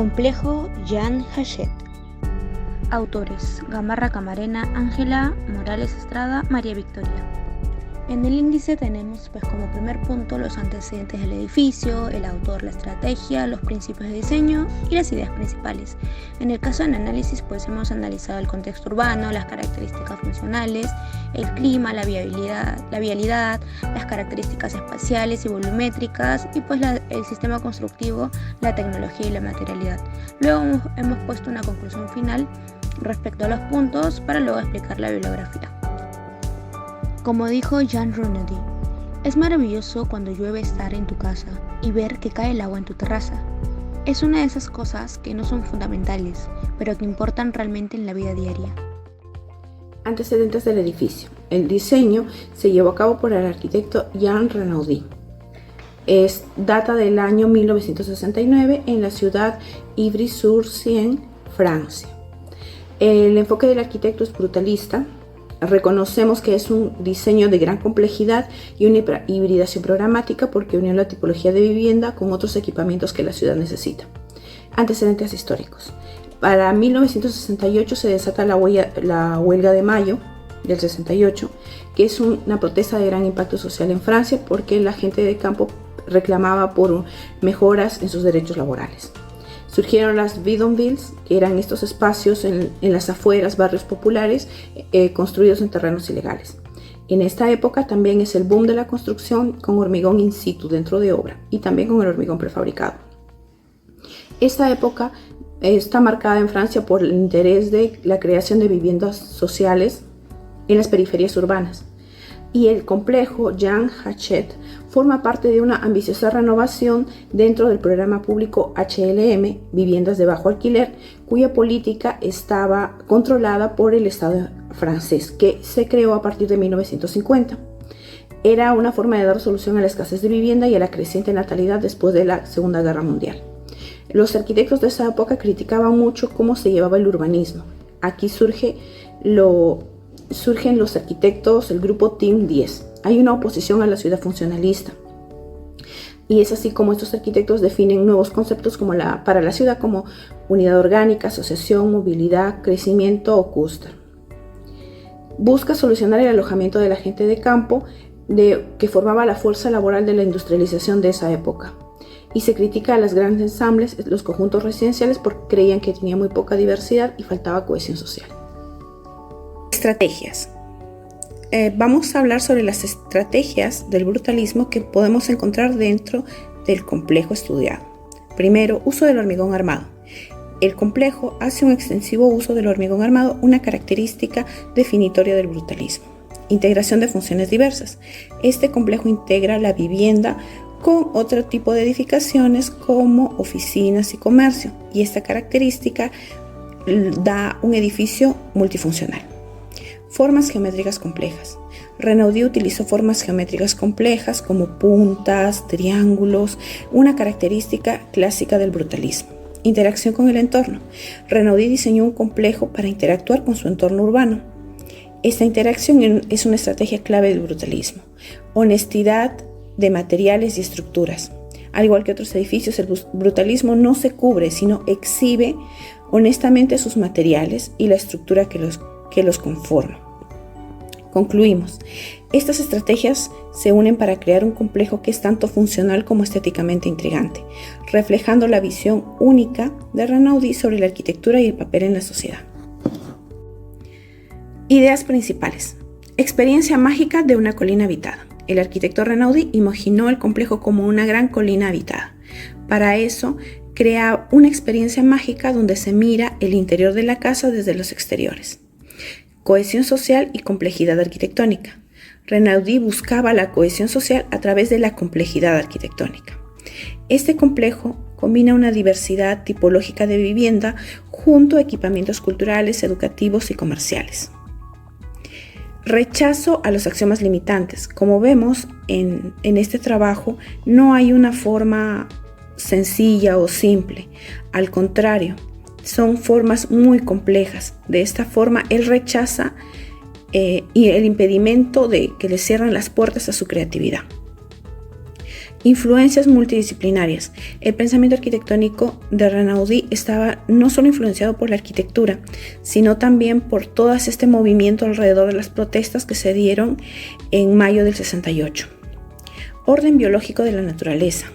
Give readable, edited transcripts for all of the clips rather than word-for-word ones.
Complejo Jean Hachette. Autores: Gamarra Camarena, Ángela Morales Estrada, María Victoria. En el índice tenemos como primer punto los antecedentes del edificio, el autor, la estrategia, los principios de diseño y las ideas principales. En el caso del análisis hemos analizado el contexto urbano, las características funcionales, el clima, la vialidad, las características espaciales y volumétricas y el sistema constructivo, la tecnología y la materialidad. Luego hemos puesto una conclusión final respecto a los puntos para luego explicar la bibliografía. Como dijo Jean Renaudy, es maravilloso cuando llueve estar en tu casa y ver que cae el agua en tu terraza. Es una de esas cosas que no son fundamentales, pero que importan realmente en la vida diaria. Antecedentes del edificio. El diseño se llevó a cabo por el arquitecto Jean Renaudy. Data del año 1969 en la ciudad Ivry-sur-Seine, Francia. El enfoque del arquitecto es brutalista. Reconocemos que es un diseño de gran complejidad y una hibridación programática porque unió la tipología de vivienda con otros equipamientos que la ciudad necesita. Antecedentes históricos. Para 1968 se desata la huelga de mayo del 68, que es una protesta de gran impacto social en Francia porque la gente de campo reclamaba por mejoras en sus derechos laborales. Surgieron las bidonvilles, que eran estos espacios en las afueras, barrios populares, construidos en terrenos ilegales. En esta época también es el boom de la construcción con hormigón in situ dentro de obra y también con el hormigón prefabricado. Esta época está marcada en Francia por el interés de la creación de viviendas sociales en las periferias urbanas. Y el complejo Jean Hachette forma parte de una ambiciosa renovación dentro del programa público HLM, Viviendas de Bajo Alquiler, cuya política estaba controlada por el Estado francés, que se creó a partir de 1950. Era una forma de dar solución a la escasez de vivienda y a la creciente natalidad después de la Segunda Guerra Mundial. Los arquitectos de esa época criticaban mucho cómo se llevaba el urbanismo. Aquí surgen los arquitectos, el grupo Team 10. Hay una oposición a la ciudad funcionalista. Y es así como estos arquitectos definen nuevos conceptos para la ciudad como unidad orgánica, asociación, movilidad, crecimiento o clúster. Busca solucionar el alojamiento de la gente de campo que formaba la fuerza laboral de la industrialización de esa época. Y se critica a los grandes ensambles, los conjuntos residenciales, porque creían que tenía muy poca diversidad y faltaba cohesión social. Estrategias. Vamos a hablar sobre las estrategias del brutalismo que podemos encontrar dentro del complejo estudiado. Primero, uso del hormigón armado. El complejo hace un extensivo uso del hormigón armado, una característica definitoria del brutalismo. Integración de funciones diversas. Este complejo integra la vivienda con otro tipo de edificaciones como oficinas y comercio, y esta característica da un edificio multifuncional. Formas geométricas complejas. Renaudy utilizó formas geométricas complejas como puntas, triángulos, una característica clásica del brutalismo. Interacción con el entorno. Renaudy diseñó un complejo para interactuar con su entorno urbano. Esta interacción es una estrategia clave del brutalismo. Honestidad de materiales y estructuras. Al igual que otros edificios, el brutalismo no se cubre, sino exhibe honestamente sus materiales y la estructura que los conforma. Concluimos. Estas estrategias se unen para crear un complejo que es tanto funcional como estéticamente intrigante, reflejando la visión única de Renaudy sobre la arquitectura y el papel en la sociedad. Ideas principales. Experiencia mágica de una colina habitada. El arquitecto Renaudy imaginó el complejo como una gran colina habitada. Para eso, crea una experiencia mágica donde se mira el interior de la casa desde los exteriores. Cohesión social y complejidad arquitectónica. Renaudy buscaba la cohesión social a través de la complejidad arquitectónica. Este complejo combina una diversidad tipológica de vivienda junto a equipamientos culturales, educativos y comerciales. Rechazo a los axiomas limitantes. Como vemos en este trabajo, no hay una forma sencilla o simple. Al contrario, son formas muy complejas. De esta forma, él rechaza y el impedimento de que le cierran las puertas a su creatividad. Influencias multidisciplinarias. El pensamiento arquitectónico de Renaudí estaba no solo influenciado por la arquitectura, sino también por todo este movimiento alrededor de las protestas que se dieron en mayo del 68. Orden biológico de la naturaleza.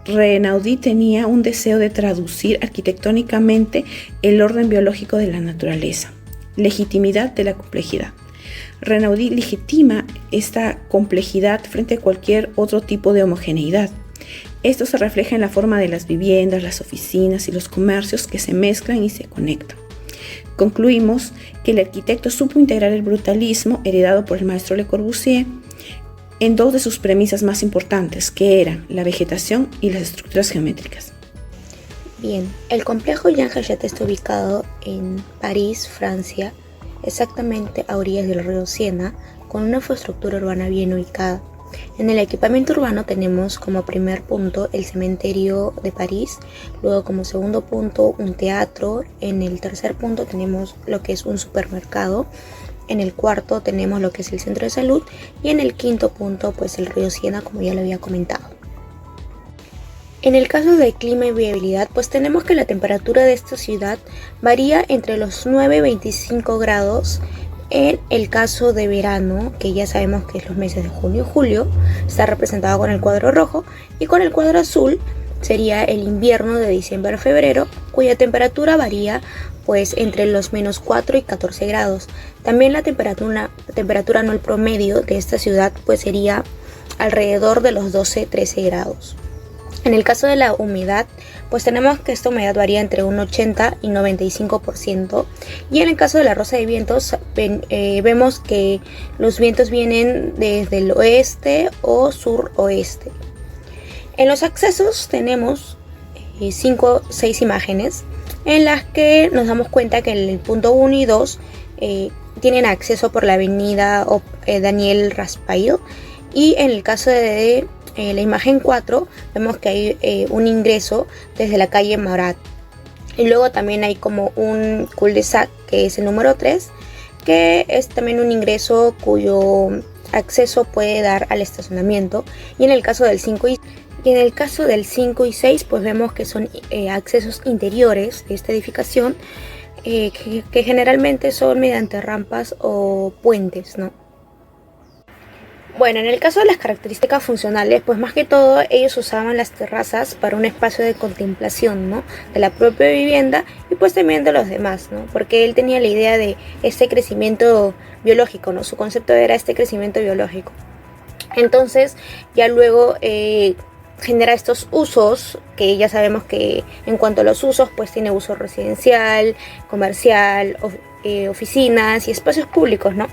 Renaudí tenía un deseo de traducir arquitectónicamente el orden biológico de la naturaleza. Legitimidad de la complejidad. Renaudí legitima esta complejidad frente a cualquier otro tipo de homogeneidad. Esto se refleja en la forma de las viviendas, las oficinas y los comercios que se mezclan y se conectan. Concluimos que el arquitecto supo integrar el brutalismo heredado por el maestro Le Corbusier en dos de sus premisas más importantes, que eran la vegetación y las estructuras geométricas. Bien, el complejo Jean Hachette está ubicado en París, Francia, exactamente a orillas del río Siena, con una infraestructura urbana bien ubicada. En el equipamiento urbano tenemos como primer punto el cementerio de París, luego como segundo punto un teatro, en el tercer punto tenemos lo que es un supermercado, en el cuarto tenemos lo que es el centro de salud y en el quinto punto pues el río Siena, como ya lo había comentado. En el caso de clima y viabilidad, pues tenemos que la temperatura de esta ciudad varía entre los 9 y 25 grados. En el caso de verano, que ya sabemos que es los meses de junio y julio, está representado con el cuadro rojo, y con el cuadro azul sería el invierno de diciembre a febrero, cuya temperatura varía pues entre los menos 4 y 14 grados. También la temperatura anual promedio de esta ciudad pues sería alrededor de los 12-13 grados. En el caso de la humedad, pues tenemos que esta humedad varía entre un 80 y 95%. Y en el caso de la rosa de vientos, vemos que los vientos vienen desde el oeste o suroeste. En los accesos tenemos 6 imágenes en las que nos damos cuenta que en el punto 1 y 2 tienen acceso por la avenida Daniel Raspail. Y en el caso de la imagen 4 vemos que hay un ingreso desde la calle Marat. Y luego también hay como un cul-de-sac, que es el número 3, que es también un ingreso cuyo acceso puede dar al estacionamiento. Y en el caso del 5 y 6 pues vemos que son accesos interiores de esta edificación, que generalmente son mediante rampas o puentes, ¿no? Bueno, en el caso de las características funcionales, pues más que todo ellos usaban las terrazas para un espacio de contemplación, ¿no?, de la propia vivienda y pues también de los demás, ¿no?, porque él tenía la idea de este crecimiento biológico, ¿no?, su concepto era este crecimiento biológico. Entonces ya luego genera estos usos, que ya sabemos que en cuanto a los usos, pues tiene uso residencial, comercial, oficinas y espacios públicos, ¿no?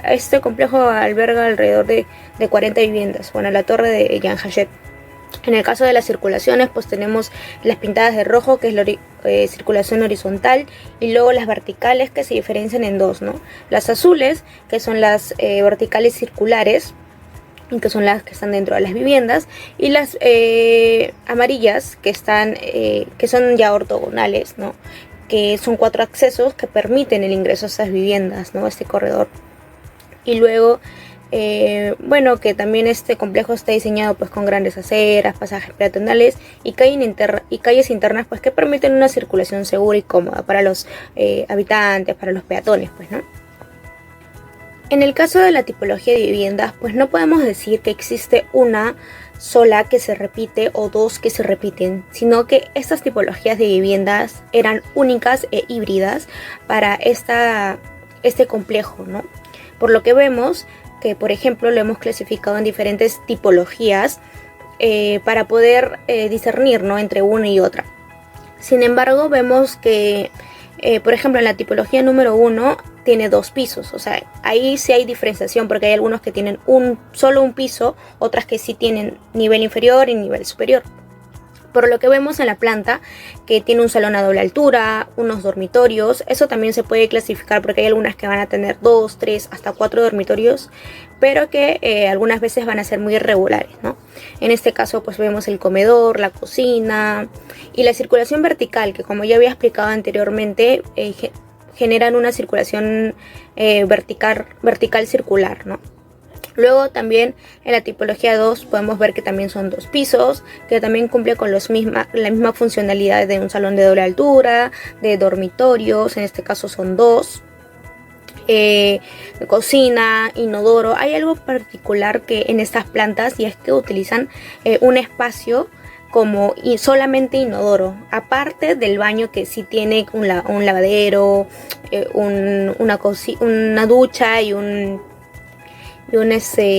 Este complejo alberga alrededor de 40 viviendas, bueno, la torre de Jean Hachette. En el caso de las circulaciones, pues tenemos las pintadas de rojo, que es la circulación horizontal, y luego las verticales, que se diferencian en dos, ¿no? Las azules, que son las verticales circulares, que son las que están dentro de las viviendas, y las amarillas, que son ya ortogonales, ¿no?, que son 4 accesos que permiten el ingreso a estas viviendas, ¿no?, a este corredor. Y luego, bueno, que también este complejo está diseñado pues con grandes aceras, pasajes peatonales y calles internas pues que permiten una circulación segura y cómoda para los habitantes, para los peatones, pues, ¿no? En el caso de la tipología de viviendas, pues no podemos decir que existe una sola que se repite o dos que se repiten, sino que estas tipologías de viviendas eran únicas e híbridas para este complejo, ¿no? Por lo que vemos que, por ejemplo, lo hemos clasificado en diferentes tipologías para poder discernir, ¿no?, entre una y otra. Sin embargo, vemos que, por ejemplo, en la tipología número 1 tiene 2 pisos, o sea, ahí sí hay diferenciación porque hay algunos que tienen solo un piso, otras que sí tienen nivel inferior y nivel superior. Por lo que vemos en la planta que tiene un salón a doble altura, unos dormitorios, eso también se puede clasificar porque hay algunas que van a tener 2, 3, hasta 4 dormitorios, pero que algunas veces van a ser muy irregulares, ¿no? En este caso pues vemos el comedor, la cocina y la circulación vertical, que como ya había explicado anteriormente, generan una circulación vertical circular, ¿no? Luego también en la tipología 2 podemos ver que también son 2 pisos, que también cumple con la misma funcionalidad de un salón de doble altura, de dormitorios, en este caso son 2. Cocina, inodoro. Hay algo particular que en estas plantas, y es que utilizan un espacio como solamente inodoro, aparte del baño que sí tiene un lavadero, una ducha y un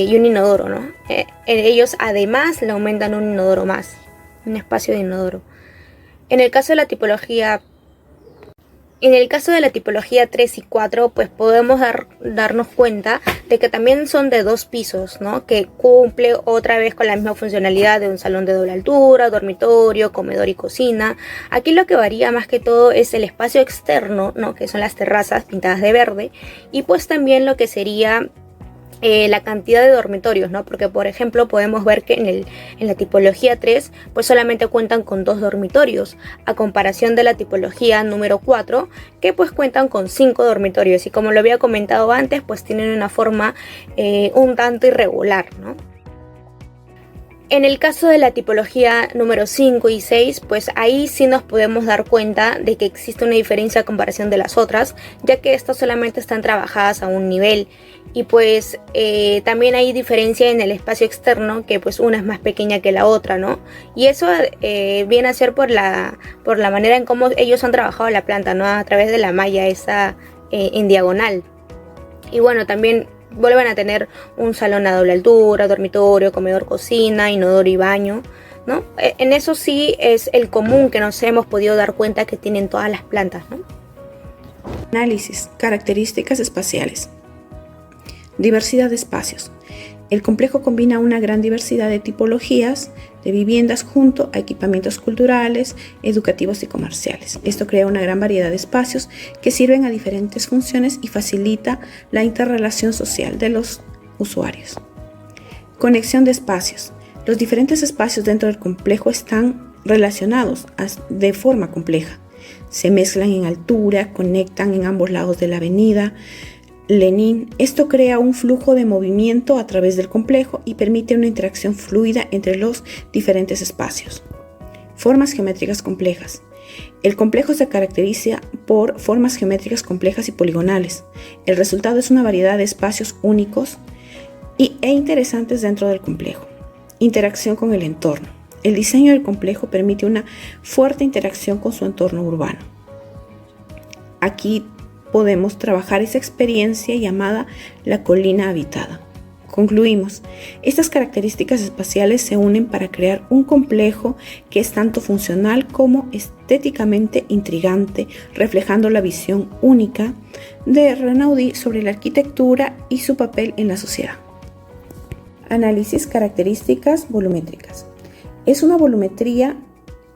inodoro, ¿no? Ellos además le aumentan un inodoro más, un espacio de inodoro. En el caso de la tipología 3 y 4, pues podemos darnos cuenta de que también son de 2 pisos, ¿no? Que cumple otra vez con la misma funcionalidad de un salón de doble altura, dormitorio, comedor y cocina. Aquí lo que varía más que todo es el espacio externo, ¿no? Que son las terrazas pintadas de verde, y pues también lo que sería la cantidad de dormitorios, ¿no? Porque por ejemplo podemos ver que en la tipología 3 pues solamente cuentan con 2 dormitorios, a comparación de la tipología número 4, que pues cuentan con 5 dormitorios, y como lo había comentado antes, pues tienen una forma un tanto irregular, ¿no? En el caso de la tipología número 5 y 6, pues ahí sí nos podemos dar cuenta de que existe una diferencia a comparación de las otras, ya que estas solamente están trabajadas a un nivel, y pues también hay diferencia en el espacio externo, que pues una es más pequeña que la otra, ¿no? Y eso viene a ser por la manera en cómo ellos han trabajado la planta, ¿no? A través de la malla esa en diagonal. Y bueno, también vuelven a tener un salón a doble altura, dormitorio, comedor, cocina, inodoro y baño, ¿no? En eso sí es el común que nos hemos podido dar cuenta que tienen todas las plantas, ¿no? Análisis, características espaciales. Diversidad de espacios. El complejo combina una gran diversidad de tipologías de viviendas junto a equipamientos culturales, educativos y comerciales. Esto crea una gran variedad de espacios que sirven a diferentes funciones y facilita la interrelación social de los usuarios. Conexión de espacios. Los diferentes espacios dentro del complejo están relacionados de forma compleja. Se mezclan en altura, conectan en ambos lados de la avenida Lenin. Esto crea un flujo de movimiento a través del complejo y permite una interacción fluida entre los diferentes espacios. Formas geométricas complejas. El complejo se caracteriza por formas geométricas complejas y poligonales. El resultado es una variedad de espacios únicos e interesantes dentro del complejo. Interacción con el entorno. El diseño del complejo permite una fuerte interacción con su entorno urbano. Aquí podemos trabajar esa experiencia llamada la colina habitada. Concluimos, estas características espaciales se unen para crear un complejo que es tanto funcional como estéticamente intrigante, reflejando la visión única de Renaudí sobre la arquitectura y su papel en la sociedad. Análisis características volumétricas. Es una volumetría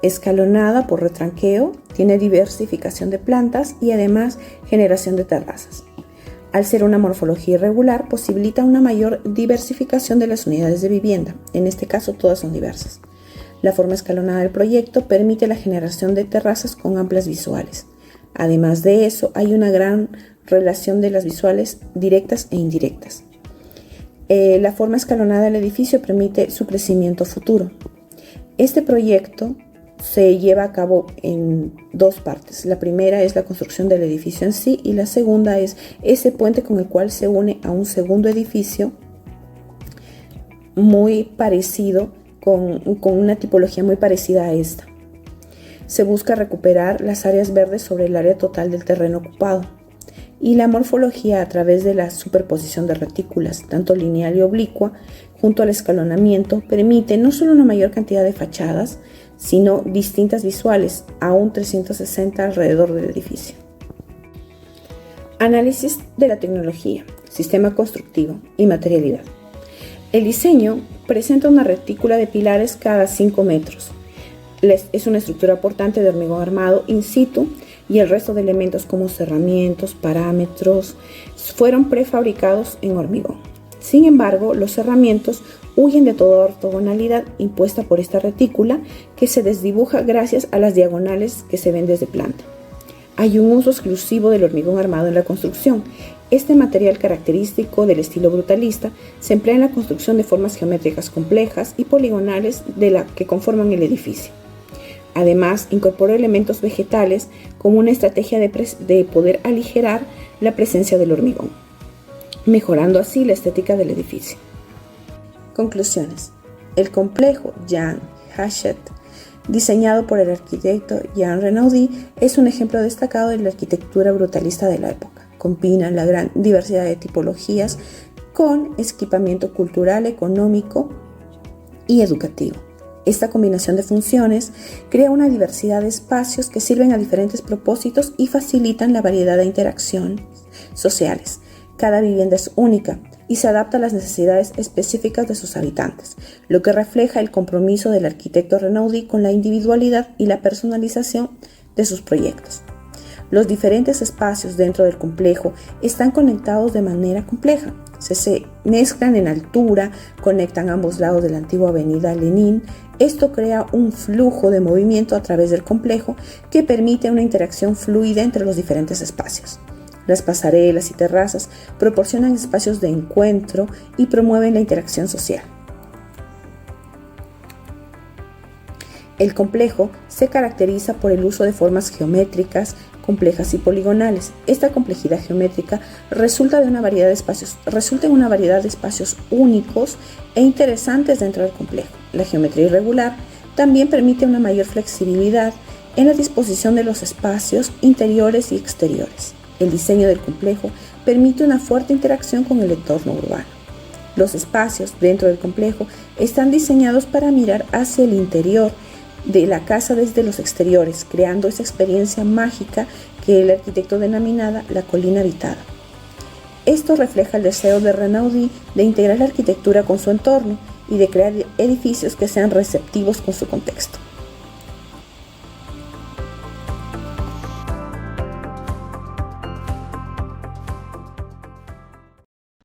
escalonada por retranqueo, tiene diversificación de plantas y además generación de terrazas. Al ser una morfología irregular, posibilita una mayor diversificación de las unidades de vivienda, en este caso todas son diversas. La forma escalonada del proyecto permite la generación de terrazas con amplias visuales. Además de eso, hay una gran relación de las visuales directas e indirectas. La forma escalonada del edificio permite su crecimiento futuro. Este proyecto se lleva a cabo en 2 partes. La primera es la construcción del edificio en sí y la segunda es ese puente con el cual se une a un segundo edificio muy parecido, con una tipología muy parecida a esta. Se busca recuperar las áreas verdes sobre el área total del terreno ocupado. Y la morfología a través de la superposición de retículas, tanto lineal y oblicua, junto al escalonamiento, permite no solo una mayor cantidad de fachadas, sino distintas visuales, a un 360 alrededor del edificio. Análisis de la tecnología, sistema constructivo y materialidad. El diseño presenta una retícula de pilares cada 5 metros. Es una estructura portante de hormigón armado in situ y el resto de elementos como cerramientos, parámetros, fueron prefabricados en hormigón. Sin embargo, los cerramientos huyen de toda ortogonalidad impuesta por esta retícula que se desdibuja gracias a las diagonales que se ven desde planta. Hay un uso exclusivo del hormigón armado en la construcción. Este material característico del estilo brutalista se emplea en la construcción de formas geométricas complejas y poligonales que conforman el edificio. Además, incorporó elementos vegetales como una estrategia de poder aligerar la presencia del hormigón, mejorando así la estética del edificio. Conclusiones. El complejo Jean Hachette, diseñado por el arquitecto Jean Renaudie, es un ejemplo destacado de la arquitectura brutalista de la época. Combina la gran diversidad de tipologías con equipamiento cultural, económico y educativo. Esta combinación de funciones crea una diversidad de espacios que sirven a diferentes propósitos y facilitan la variedad de interacciones sociales. Cada vivienda es única y se adapta a las necesidades específicas de sus habitantes, lo que refleja el compromiso del arquitecto Renaudie con la individualidad y la personalización de sus proyectos. Los diferentes espacios dentro del complejo están conectados de manera compleja. Se mezclan en altura, conectan ambos lados de la antigua avenida Lenin. Esto crea un flujo de movimiento a través del complejo que permite una interacción fluida entre los diferentes espacios. Las pasarelas y terrazas proporcionan espacios de encuentro y promueven la interacción social. El complejo se caracteriza por el uso de formas geométricas, complejas y poligonales. Esta complejidad geométrica resulta en una variedad de espacios únicos e interesantes dentro del complejo. La geometría irregular también permite una mayor flexibilidad en la disposición de los espacios interiores y exteriores. El diseño del complejo permite una fuerte interacción con el entorno urbano. Los espacios dentro del complejo están diseñados para mirar hacia el interior de la casa desde los exteriores, creando esa experiencia mágica que el arquitecto denominaba la colina habitada. Esto refleja el deseo de Renaudie de integrar la arquitectura con su entorno y de crear edificios que sean receptivos con su contexto.